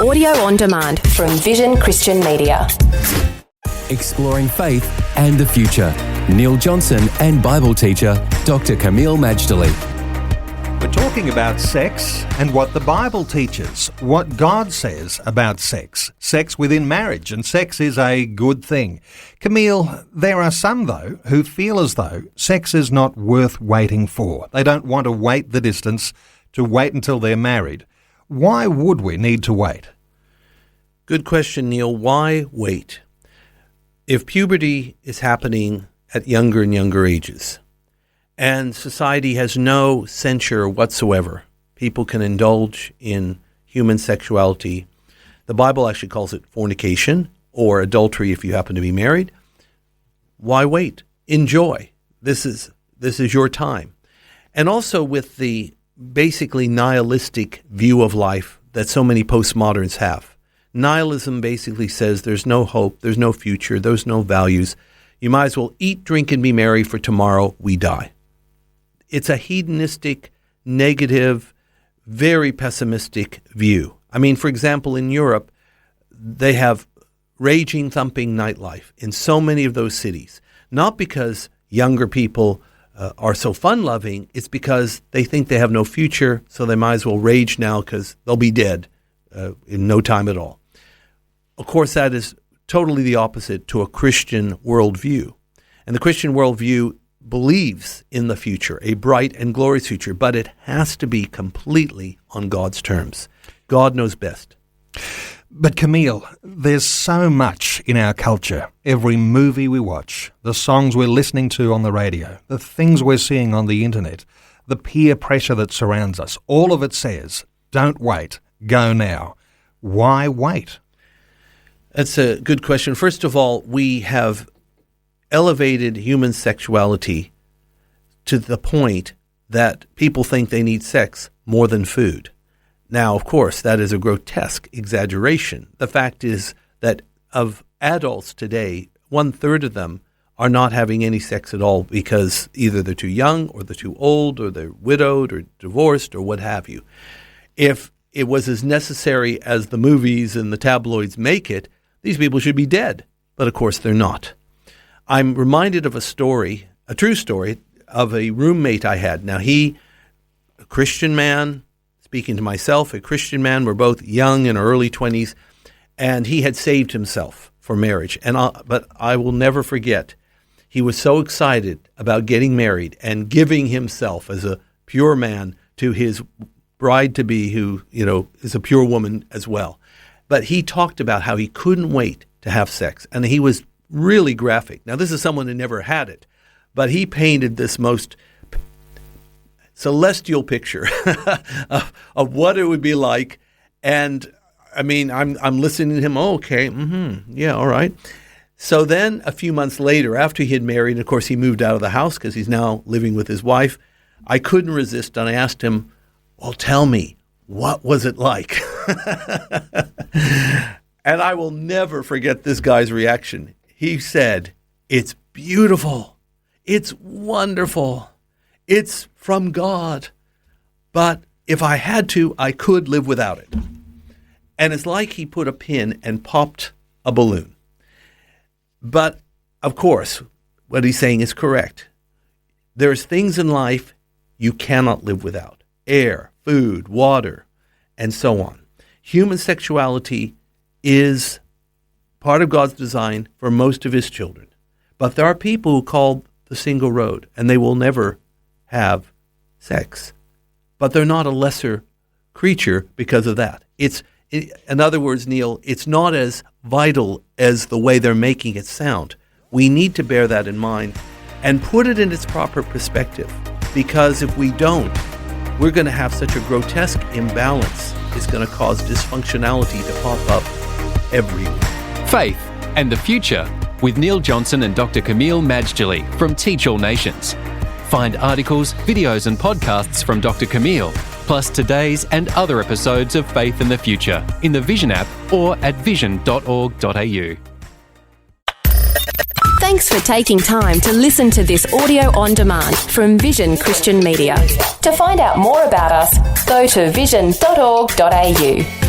audio on demand from Vision Christian Media. Exploring faith and the future. Neil Johnson and Bible teacher Dr. Kameel Majdali. We're talking about sex and what the Bible teaches, what God says about sex, sex within marriage, and sex is a good thing. Kameel, there are some, though, who feel as though sex is not worth waiting for. They don't want to wait the distance to wait until they're married. Why would we need to wait? Good question, Neil. Why wait? If puberty is happening at younger and younger ages, and society has no censure whatsoever, people can indulge in human sexuality. The Bible actually calls it fornication or adultery if you happen to be married. Why wait? Enjoy. This is your time. And also with the basically nihilistic view of life that so many postmoderns have. Nihilism basically says there's no hope, there's no future, there's no values. You might as well eat, drink, and be merry, for tomorrow we die. It's a hedonistic, negative, very pessimistic view. I mean, for example, in Europe, they have raging, thumping nightlife in so many of those cities. Not because younger people are so fun-loving, it's because they think they have no future, so they might as well rage now because they'll be dead in no time at all. Of course, that is totally the opposite to a Christian worldview. And the Christian worldview believes in the future, a bright and glorious future, but it has to be completely on God's terms. God knows best. But Kameel, there's so much in our culture. Every movie we watch, the songs we're listening to on the radio, the things we're seeing on the internet, the peer pressure that surrounds us, all of it says, don't wait, go now. Why wait? That's a good question. First of all, we have elevated human sexuality to the point that people think they need sex more than food. Now, of course, that is a grotesque exaggeration. The fact is that of adults today, 1/3 of them are not having any sex at all because either they're too young or they're too old or they're widowed or divorced or what have you. If it was as necessary as the movies and the tabloids make it, these people should be dead. But of course, they're not. I'm reminded of a story, a true story, of a roommate I had. Now, a Christian man, speaking to myself, a Christian man, we're both young in our early 20s, and he had saved himself for marriage. But I will never forget, he was so excited about getting married and giving himself as a pure man to his bride-to-be, who, is a pure woman as well. But he talked about how he couldn't wait to have sex, and he was really graphic. Now, this is someone who never had it, but he painted this most celestial picture of what it would be like. And I mean, I'm listening to him. Oh, okay. Yeah. All right. So then a few months later, after he had married, and of course he moved out of the house because he's now living with his wife, I couldn't resist. And I asked him, well, tell me, what was it like? And I will never forget this guy's reaction. He said, it's beautiful. It's wonderful. It's from God. But if I had to, I could live without it. And it's like he put a pin and popped a balloon. But, of course, what he's saying is correct. There's things in life you cannot live without. Air, food, water, and so on. Human sexuality is part of God's design for most of his children. But there are people who call the single road, and they will never have sex. But they're not a lesser creature because of that. In other words, Neil, it's not as vital as the way they're making it sound. We need to bear that in mind and put it in its proper perspective, because if we don't, we're going to have such a grotesque imbalance. It's going to cause dysfunctionality to pop up everywhere. Faith and the Future with Neil Johnson and Dr. Kameel Majdali from Teach All Nations. Find articles, videos and podcasts from Dr. Kameel, plus today's and other episodes of Faith and the Future in the Vision app or at vision.org.au. Thanks for taking time to listen to this audio on demand from Vision Christian Media. To find out more about us, go to vision.org.au.